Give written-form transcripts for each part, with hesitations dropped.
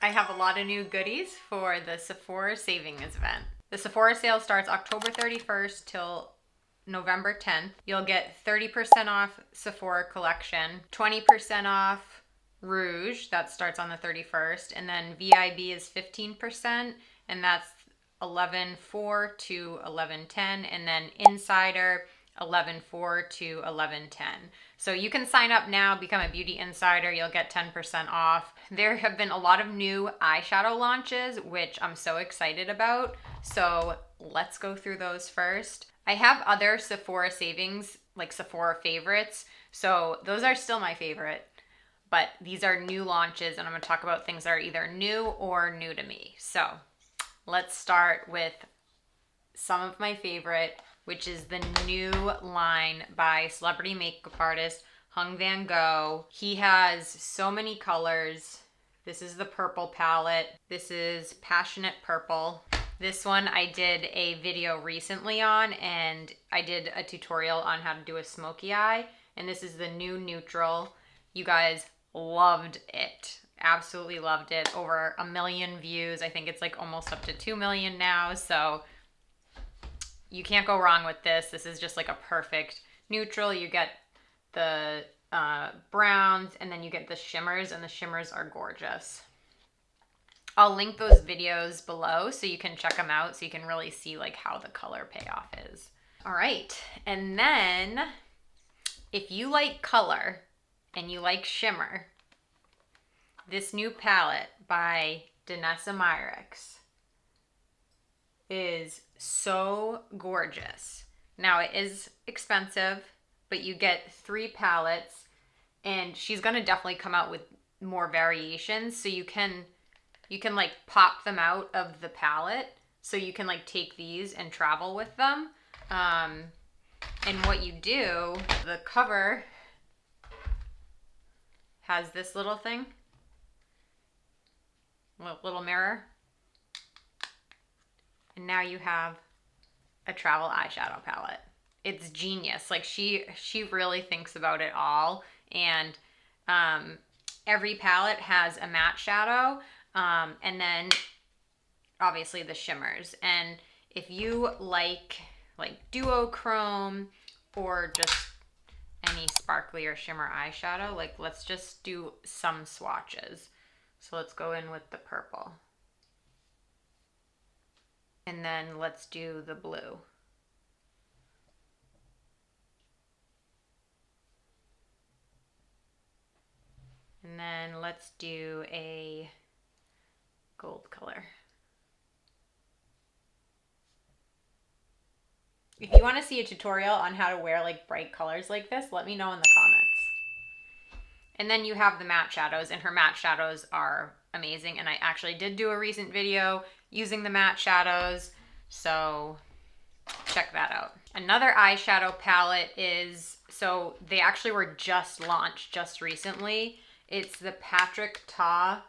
I have a lot of new goodies for the Sephora savings event. The Sephora sale starts October 31st till November 10th. You'll get 30% off Sephora collection, 20% off Rouge, that starts on the 31st, and then VIB is 15%, and that's 11/4 to 11/10, and then Insider 11/4 to 11/10. So you can sign up now, become a beauty insider, you'll get 10% off. There have been a lot of new eyeshadow launches, which I'm so excited about. So let's go through those first. I have other Sephora savings, like Sephora favorites. So those are still my favorite, but these are new launches, and I'm gonna talk about things that are either new or new to me. So let's start with some of my favorite, which is the new line by celebrity makeup artist Hung Van Gogh. He has so many colors. This is the purple palette. This is Passionate Purple. This one I did a video recently on, and I did a tutorial on how to do a smoky eye. And this is the new neutral. You guys loved it. Absolutely loved it. Over 1 million views. I think it's like almost up to 2 million now. So you can't go wrong with this. This is just like a perfect neutral. You get the browns, and then you get the shimmers, and the shimmers are gorgeous. I'll link those videos below so you can check them out, so you can really see like how the color payoff is. All right, and then if you like color and you like shimmer, this new palette by Danessa Myricks is so gorgeous. Now it is expensive, but you get 3 palettes, and she's gonna definitely come out with more variations, so you can like pop them out of the palette, so you can like take these and travel with them. And what you do, the cover has this little thing, little mirror, and now you have a travel eyeshadow palette. It's genius. Like she really thinks about it all, and every palette has a matte shadow, and then obviously the shimmers. And if you like duochrome or just any sparkly or shimmer eyeshadow, like let's just do some swatches. So let's go in with the purple, and then let's do the blue. And then let's do a gold color. If you want to see a tutorial on how to wear like bright colors like this, let me know in the comments. And then you have the matte shadows, and her matte shadows are amazing. And I actually did do a recent video using the matte shadows, so check that out. Another eyeshadow palette is, so they actually were just launched just recently. It's the Patrick Ta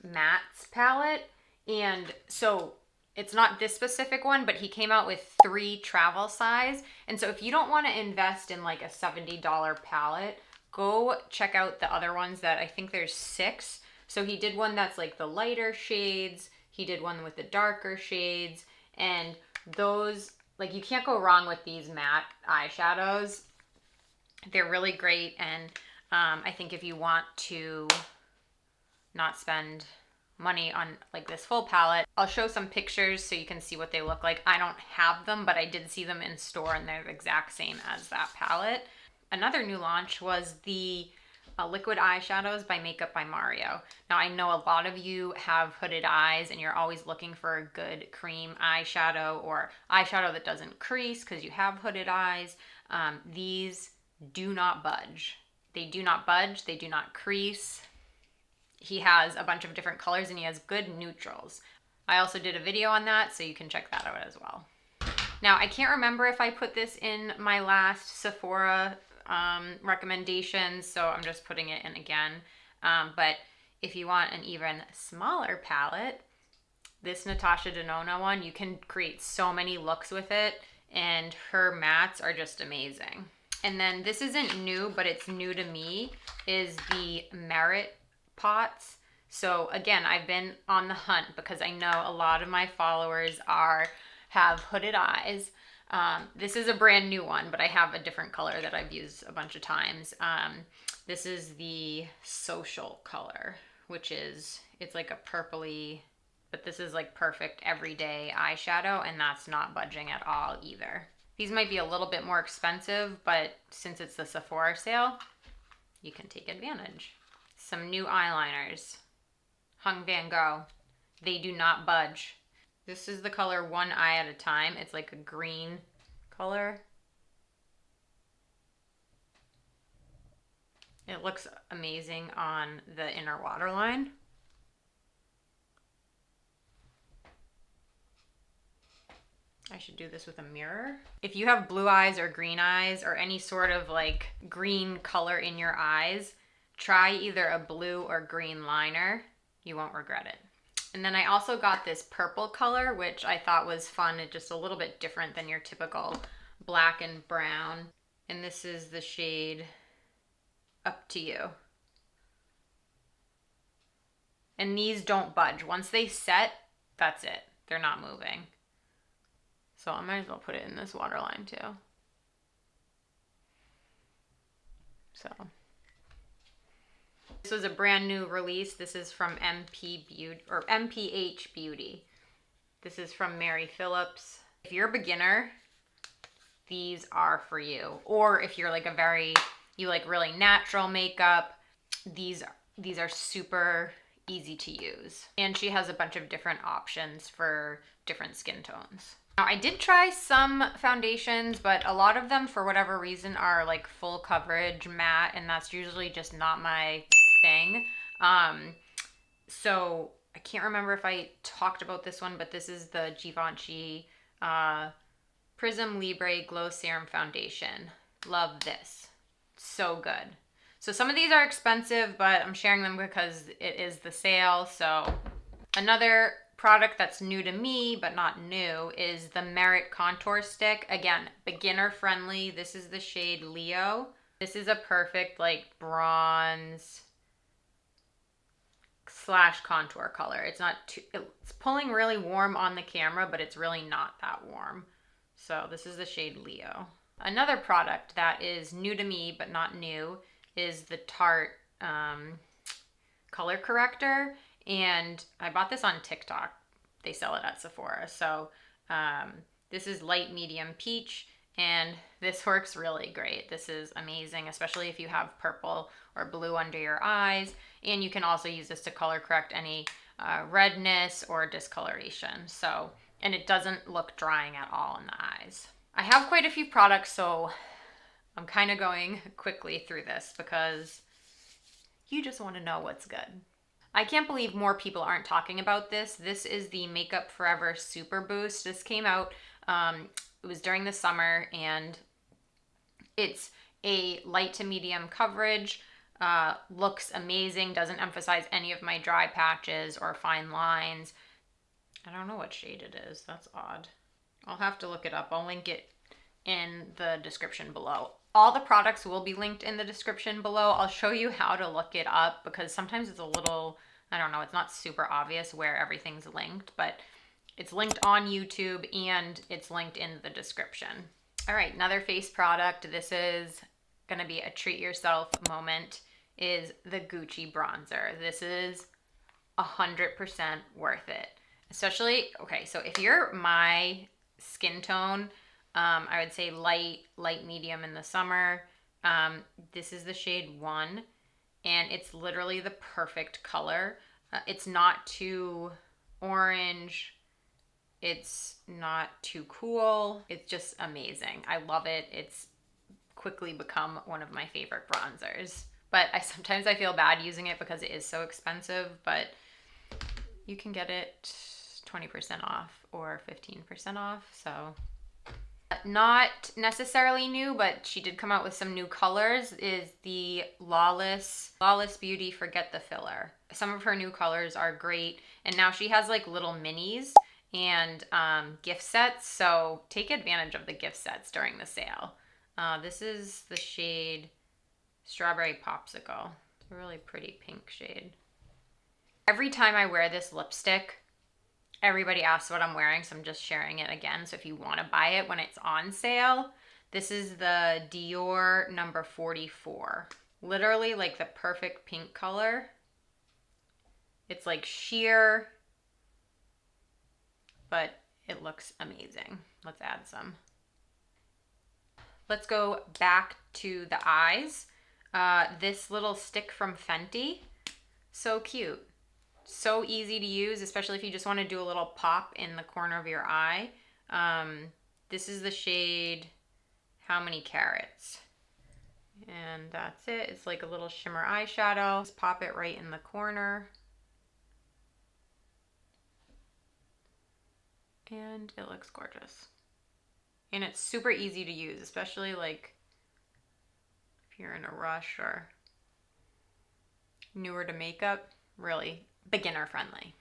Mattes palette. And so it's not this specific one, but he came out with 3 travel size. And so if you don't want to invest in like a $70 palette, go check out the other ones that I think there's 6. So he did one that's like the lighter shades. He did one with the darker shades. And those, like you can't go wrong with these matte eyeshadows. They're really great. And I think if you want to not spend money on like this full palette, I'll show some pictures so you can see what they look like. I don't have them, but I did see them in store, and they're the exact same as that palette. Another new launch was the liquid eyeshadows by Makeup by Mario. Now I know a lot of you have hooded eyes, and you're always looking for a good cream eyeshadow or eyeshadow that doesn't crease because you have hooded eyes. These do not budge. They do not budge, they do not crease. He has a bunch of different colors, and he has good neutrals. I also did a video on that, so you can check that out as well. Now, I can't remember if I put this in my last Sephora recommendations, so I'm just putting it in again. But if you want an even smaller palette, this Natasha Denona one, you can create so many looks with it, and her mattes are just amazing. And then this isn't new, but it's new to me, is the Merit Pots. So again, I've been on the hunt because I know a lot of my followers have hooded eyes. This is a brand new one, but I have a different color that I've used a bunch of times. This is the Social color, which is, it's like a purpley, but this is like perfect everyday eyeshadow, and that's not budging at all either. These might be a little bit more expensive, but since it's the Sephora sale, you can take advantage. Some new eyeliners. Hung Van Gogh. They do not budge. This is the color One Eye at a Time. It's like a green color. It looks amazing on the inner waterline. I should do this with a mirror. If you have blue eyes or green eyes or any sort of like green color in your eyes, try either a blue or green liner. You won't regret it. And then I also got this purple color, which I thought was fun. It's just a little bit different than your typical black and brown. And this is the shade Up to You. And these don't budge. Once they set, that's it. They're not moving. So I might as well put it in this waterline too. So this was a brand new release. This is from MPH Beauty. This is from Mary Phillips. If you're a beginner, these are for you. Or if you're like you like really natural makeup, these are super easy to use. And she has a bunch of different options for different skin tones. Now, I did try some foundations, but a lot of them, for whatever reason, are like full coverage matte, and that's usually just not my thing. So I can't remember if I talked about this one, but this is the Givenchy Prism Libre Glow Serum Foundation. Love this. So good. So some of these are expensive, but I'm sharing them because it is the sale. So another product that's new to me but not new is the Merit Contour Stick. Again, beginner friendly. This is the shade Leo. This is a perfect like bronze / contour color. It's not too, it's pulling really warm on the camera, but it's really not that warm. So this is the shade Leo. Another product that is new to me but not new is the Tarte color corrector. And I bought this on TikTok. They sell it at Sephora. So this is light medium peach, and this works really great. This is amazing, especially if you have purple or blue under your eyes. And you can also use this to color correct any redness or discoloration. So, and it doesn't look drying at all in the eyes. I have quite a few products, so I'm kind of going quickly through this because you just want to know what's good. I can't believe more people aren't talking about this. This is the Makeup Forever Super Boost. This came out, it was during the summer, and it's a light to medium coverage, looks amazing, doesn't emphasize any of my dry patches or fine lines. I don't know what shade it is. That's odd. I'll have to look it up. I'll link it in the description below. All the products will be linked in the description below. I'll show you how to look it up because sometimes it's a little, I don't know, it's not super obvious where everything's linked, but it's linked on YouTube and it's linked in the description. All right, another face product. This is gonna be a treat yourself moment, is the Gucci bronzer. This is 100% worth it. Especially, okay, so if you're my skin tone, I would say light medium in the summer. This is the shade 1, and it's literally the perfect color. It's not too orange. It's not too cool. It's just amazing. I love it. It's quickly become one of my favorite bronzers. But sometimes I feel bad using it because it is so expensive, but you can get it 20% off or 15% off, so. Not necessarily new, but she did come out with some new colors, is the Lawless Beauty Forget the Filler. Some of her new colors are great, and now she has like little minis and gift sets, so take advantage of the gift sets during the sale. This is the shade Strawberry Popsicle. It's a really pretty pink shade. Every time I wear this lipstick, everybody asks what I'm wearing, so I'm just sharing it again. So if you want to buy it when it's on sale, this is the Dior number 44. Literally like the perfect pink color. It's like sheer, but it looks amazing. Let's add some. Let's go back to the eyes. This little stick from Fenty, so cute. So easy to use, especially if you just want to do a little pop in the corner of your eye. This is the shade How Many Carats? And that's it. It's like a little shimmer eyeshadow. Just pop it right in the corner. And it looks gorgeous. And it's super easy to use, especially like if you're in a rush or newer to makeup. Really beginner friendly.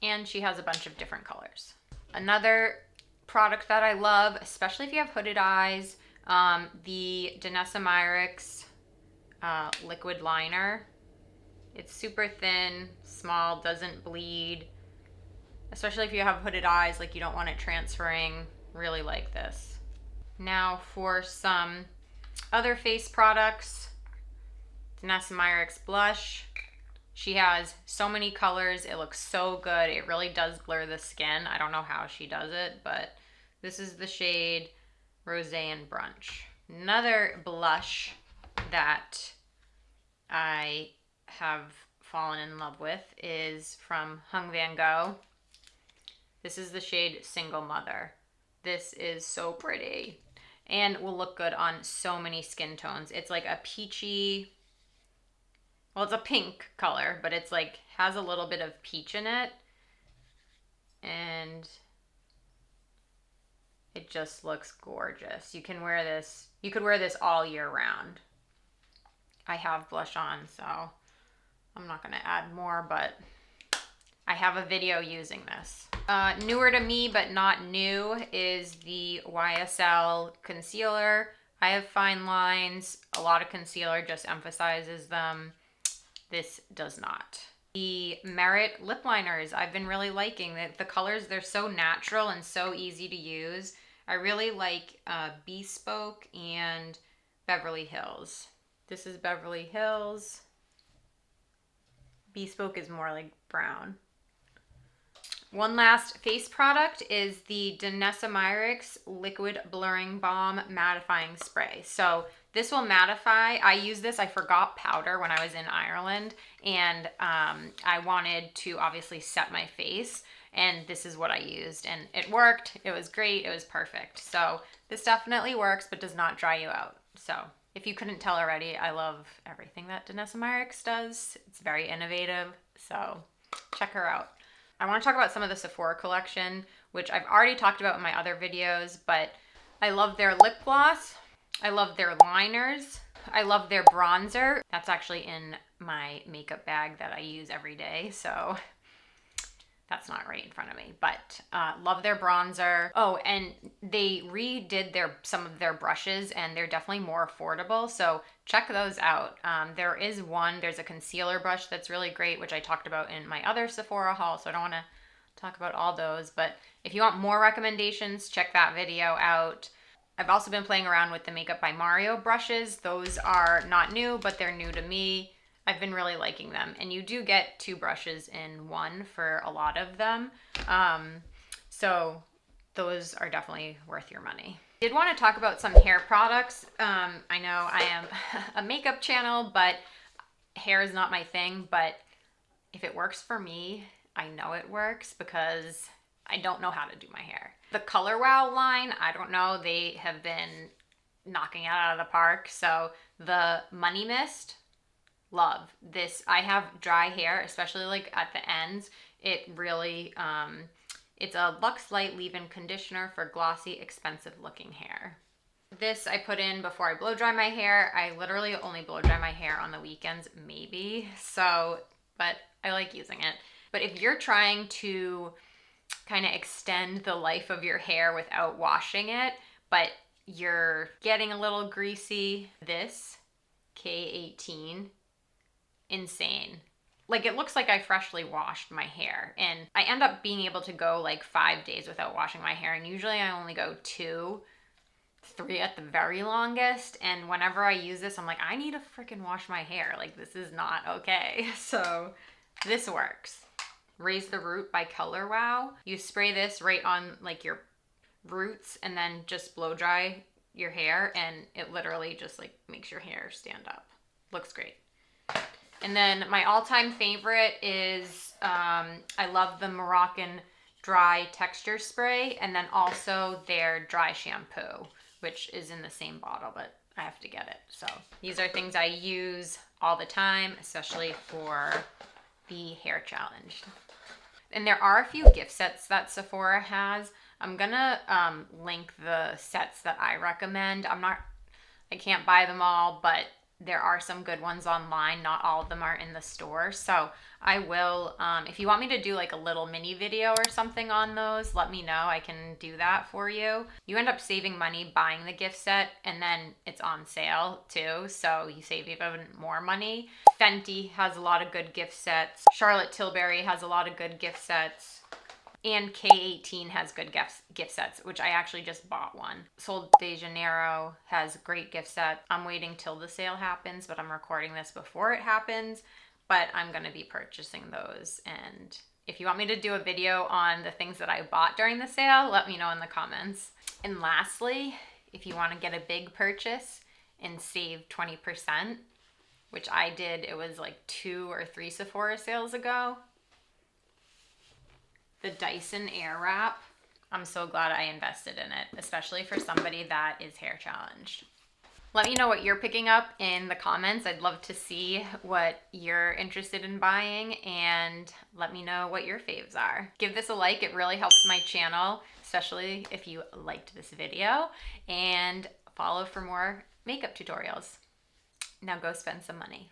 And she has a bunch of different colors. Another product that I love, especially if you have hooded eyes, the Danessa Myricks liquid liner. It's super thin, small, doesn't bleed. Especially if you have hooded eyes, like you don't want it transferring. Really like this. Now for some other face products. Danessa Myricks blush. She has so many colors. It looks so good. It really does blur the skin. I don't know how she does it, but this is the shade Rosé and Brunch. Another blush that I have fallen in love with is from Hung Van Gogh. This is the shade Single Mother. This is so pretty and will look good on so many skin tones. It's like a peachy, well, it's a pink color, but it's like has a little bit of peach in it. And it just looks gorgeous. You can wear this, you could wear this all year round. I have blush on, so I'm not gonna add more, but I have a video using this. Newer to me, but not new, is the YSL concealer. I have fine lines. A lot of concealer just emphasizes them. This does not. The Merit lip liners, I've been really liking. The colors, they're so natural and so easy to use. I really like Bespoke and Beverly Hills. This is Beverly Hills. Bespoke is more like brown. One last face product is the Danessa Myricks Liquid Blurring Balm Mattifying Spray. So this will mattify. I use this, I forgot powder when I was in Ireland, and I wanted to obviously set my face, and this is what I used, and it worked. It was great. It was perfect. So this definitely works, but does not dry you out. So if you couldn't tell already, I love everything that Danessa Myricks does. It's very innovative, so check her out. I want to talk about some of the Sephora collection, which I've already talked about in my other videos, but I love their lip gloss. I love their liners. I love their bronzer. That's actually in my makeup bag that I use every day, so that's not right in front of me, but love their bronzer. Oh, and they redid some of their brushes, and they're definitely more affordable, so check those out. There's a concealer brush that's really great, which I talked about in my other Sephora haul, so I don't want to talk about all those, but if you want more recommendations, check that video out. I've also been playing around with the Makeup by Mario brushes. Those are not new, but they're new to me. I've been really liking them, and you do get 2 brushes in one for a lot of them. So those are definitely worth your money. I did want to talk about some hair products. I know I am a makeup channel, but hair is not my thing, but if it works for me, I know it works because I don't know how to do my hair. The Color Wow line, I don't know, they have been knocking it out of the park. So the Money Mist, love this. I have dry hair, especially like at the ends. It really, it's a Luxe Light Leave-In Conditioner for glossy, expensive looking hair. This I put in before I blow dry my hair. I literally only blow dry my hair on the weekends, maybe. So, but I like using it. But if you're trying to kind of extend the life of your hair without washing it, but you're getting a little greasy, this K18, insane. like it looks like I freshly washed my hair, and I end up being able to go like 5 days without washing my hair, and usually I only go 2, 3 at the very longest. And whenever I use this, I'm like, I need to freaking wash my hair. Like, this is not okay. So this works. Raise the Root by Color Wow. You spray this right on like your roots and then just blow dry your hair, and it literally just like makes your hair stand up. Looks great. And then my all-time favorite is I love the Moroccan dry texture spray, and then also their dry shampoo, which is in the same bottle, but I have to get it. So these are things I use all the time, especially for the hair challenge. And there are a few gift sets that Sephora has. I'm gonna link the sets that I recommend. I can't buy them all, but there are some good ones online. Not all of them are in the store. So I will, if you want me to do like a little mini video or something on those, let me know. I can do that for you. You end up saving money buying the gift set, and then it's on sale too. So you save even more money. Fenty has a lot of good gift sets. Charlotte Tilbury has a lot of good gift sets. And K18 has good gift sets, which I actually just bought one. Sol de Janeiro has great gift sets. I'm waiting till the sale happens, but I'm recording this before it happens. But I'm going to be purchasing those. And if you want me to do a video on the things that I bought during the sale, let me know in the comments. And lastly, if you want to get a big purchase and save 20%, which I did, it was like 2 or 3 Sephora sales ago. The Dyson Airwrap. I'm so glad I invested in it, especially for somebody that is hair challenged. Let me know what you're picking up in the comments. I'd love to see what you're interested in buying, and let me know what your faves are. Give this a like. It really helps my channel, especially if you liked this video, and follow for more makeup tutorials. Now go spend some money.